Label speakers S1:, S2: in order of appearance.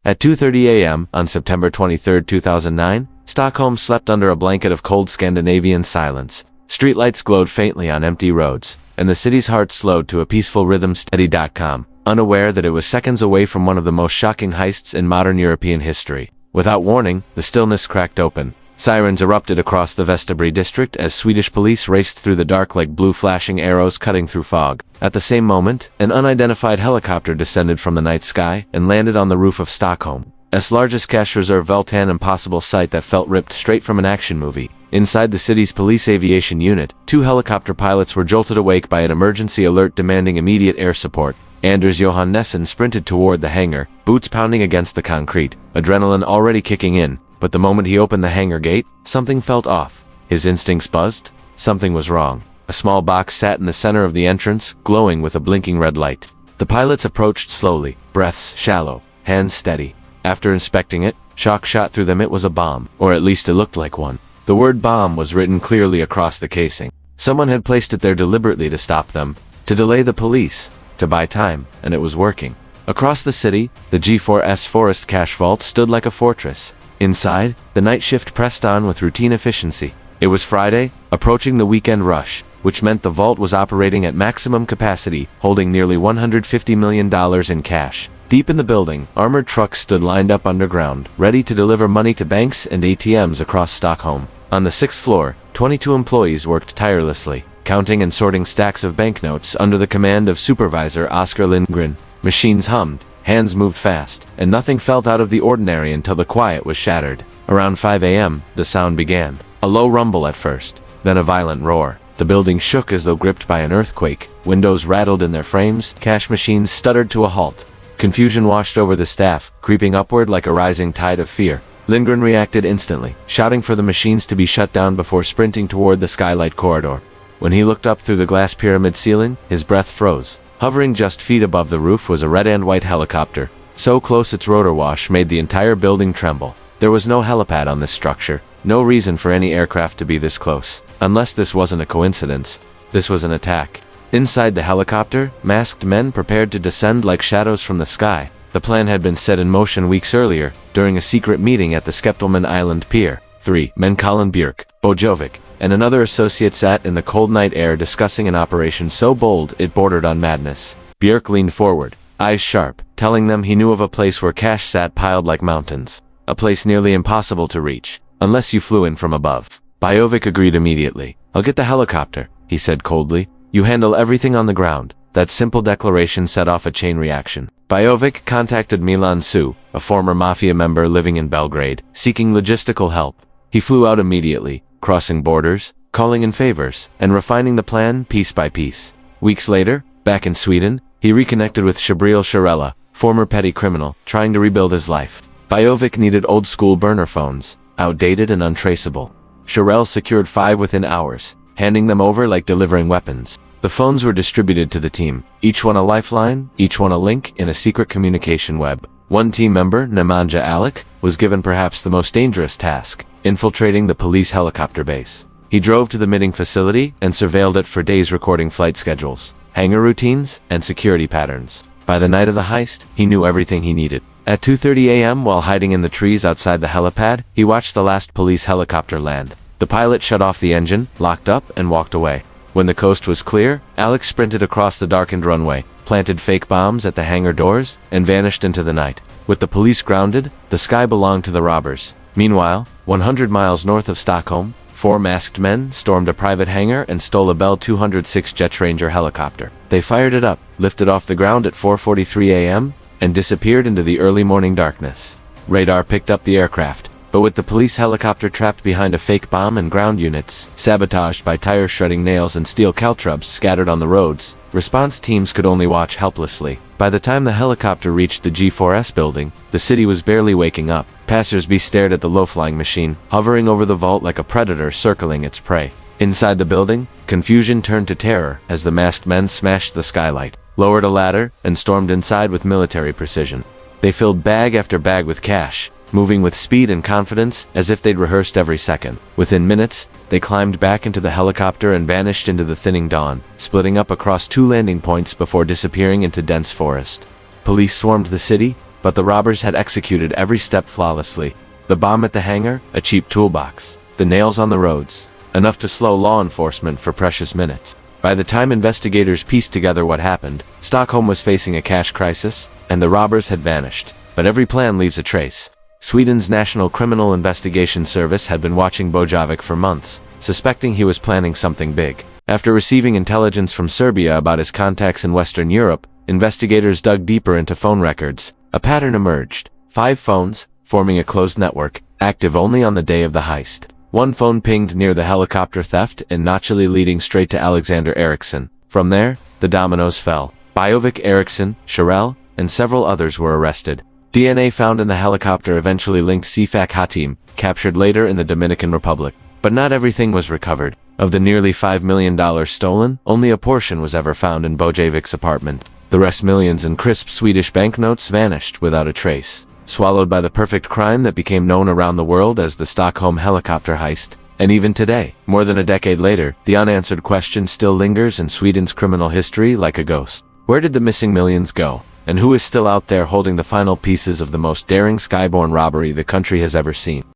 S1: At 2:30 a.m. on September 23, 2009, Stockholm slept under a blanket of cold Scandinavian silence. Streetlights glowed faintly on empty roads, and the city's heart slowed to a peaceful rhythm steady.com, unaware that it was seconds away from one of the most shocking heists in modern European history. Without warning, the stillness cracked open. Sirens erupted across the Vestebry district as Swedish police raced through the dark like blue flashing arrows cutting through fog. At the same moment, an unidentified helicopter descended from the night sky and landed on the roof of Stockholm's largest cash reserve vault, an impossible sight that felt ripped straight from an action movie. Inside the city's police aviation unit, 2 helicopter pilots were jolted awake by an emergency alert demanding immediate air support. Anders Johan Nessen sprinted toward the hangar, boots pounding against the concrete, adrenaline already kicking in. But the moment he opened the hangar gate, something felt off. His instincts buzzed. Something was wrong. A small box sat in the center of the entrance, glowing with a blinking red light. The pilots approached slowly, breaths shallow, hands steady. After inspecting it, shock shot through them. It was a bomb, or at least it looked like one. The word bomb was written clearly across the casing. Someone had placed it there deliberately to stop them, to delay the police, to buy time, and it was working. Across the city, the G4S Forest Cash Vault stood like a fortress. Inside, the night shift pressed on with routine efficiency. It was Friday, approaching the weekend rush, which meant the vault was operating at maximum capacity, holding nearly $150 million in cash. Deep in the building, armored trucks stood lined up underground, ready to deliver money to banks and ATMs across Stockholm. On the 6th floor, 22 employees worked tirelessly, counting and sorting stacks of banknotes under the command of Supervisor Oskar Lindgren. Machines hummed. Hands moved fast, and nothing felt out of the ordinary until the quiet was shattered. Around 5 a.m., the sound began. A low rumble at first, then a violent roar. The building shook as though gripped by an earthquake. Windows rattled in their frames, cash machines stuttered to a halt. Confusion washed over the staff, creeping upward like a rising tide of fear. Lindgren reacted instantly, shouting for the machines to be shut down before sprinting toward the skylight corridor. When he looked up through the glass pyramid ceiling, his breath froze. Hovering just feet above the roof was a red and white helicopter, so close its rotor wash made the entire building tremble. There was no helipad on this structure, no reason for any aircraft to be this close. Unless this wasn't a coincidence, this was an attack. Inside the helicopter, masked men prepared to descend like shadows from the sky. The plan had been set in motion weeks earlier, during a secret meeting at the Skeptelman Island Pier. 3 men Colin Björk, Bojovic, and another associate sat in the cold night air discussing an operation so bold it bordered on madness. Björk leaned forward, eyes sharp, telling them he knew of a place where cash sat piled like mountains. A place nearly impossible to reach, unless you flew in from above. Bojovic agreed immediately. "I'll get the helicopter," he said coldly. "You handle everything on the ground." That simple declaration set off a chain reaction. Bojovic contacted Milan Su, a former mafia member living in Belgrade, seeking logistical help. He flew out immediately, crossing borders, calling in favors, and refining the plan piece by piece. Weeks later, back in Sweden, he reconnected with Shabril Sharella, former petty criminal, trying to rebuild his life. Bojovic needed old-school burner phones, outdated and untraceable. Sharell secured 5 within hours, handing them over like delivering weapons. The phones were distributed to the team, each one a lifeline, each one a link in a secret communication web. One team member, Nemanja Alec, was given perhaps the most dangerous task: infiltrating the police helicopter base. He drove to the meeting facility and surveilled it for days, recording flight schedules, hangar routines, and security patterns. By the night of the heist, he knew everything he needed. At 2:30 a.m., while hiding in the trees outside the helipad, he watched the last police helicopter land. The pilot shut off the engine, locked up, and walked away. When the coast was clear, Alex sprinted across the darkened runway, planted fake bombs at the hangar doors, and vanished into the night. With the police grounded, the sky belonged to the robbers. Meanwhile, 100 miles north of Stockholm, 4 masked men stormed a private hangar and stole a Bell 206 Jet Ranger helicopter. They fired it up, lifted off the ground at 4:43 a.m., and disappeared into the early morning darkness. Radar picked up the aircraft, but with the police helicopter trapped behind a fake bomb and ground units, sabotaged by tire-shredding nails and steel caltrops scattered on the roads, response teams could only watch helplessly. By the time the helicopter reached the G4S building, the city was barely waking up. Passers-by stared at the low-flying machine, hovering over the vault like a predator circling its prey. Inside the building, confusion turned to terror as the masked men smashed the skylight, lowered a ladder, and stormed inside with military precision. They filled bag after bag with cash, moving with speed and confidence as if they'd rehearsed every second. Within minutes, they climbed back into the helicopter and vanished into the thinning dawn, splitting up across 2 landing points before disappearing into dense forest. Police swarmed the city, but the robbers had executed every step flawlessly. The bomb at the hangar, a cheap toolbox. The nails on the roads, enough to slow law enforcement for precious minutes. By the time investigators pieced together what happened, Stockholm was facing a cash crisis, and the robbers had vanished. But every plan leaves a trace. Sweden's National Criminal Investigation Service had been watching Bojavik for months, suspecting he was planning something big. After receiving intelligence from Serbia about his contacts in Western Europe, investigators dug deeper into phone records. A pattern emerged. 5 phones, forming a closed network, active only on the day of the heist. One phone pinged near the helicopter theft and naturally leading straight to Alexander Eriksson. From there, the dominoes fell. Bojavik, Eriksson, Sherrill, and several others were arrested. DNA found in the helicopter eventually linked Sifak Hatim, captured later in the Dominican Republic. But not everything was recovered. Of the nearly $5 million stolen, only a portion was ever found in Bojavik's apartment. The rest, millions in crisp Swedish banknotes, vanished without a trace, swallowed by the perfect crime that became known around the world as the Stockholm Helicopter Heist. And even today, more than a decade later, the unanswered question still lingers in Sweden's criminal history like a ghost. Where did the missing millions go? And who is still out there holding the final pieces of the most daring skyborne robbery the country has ever seen?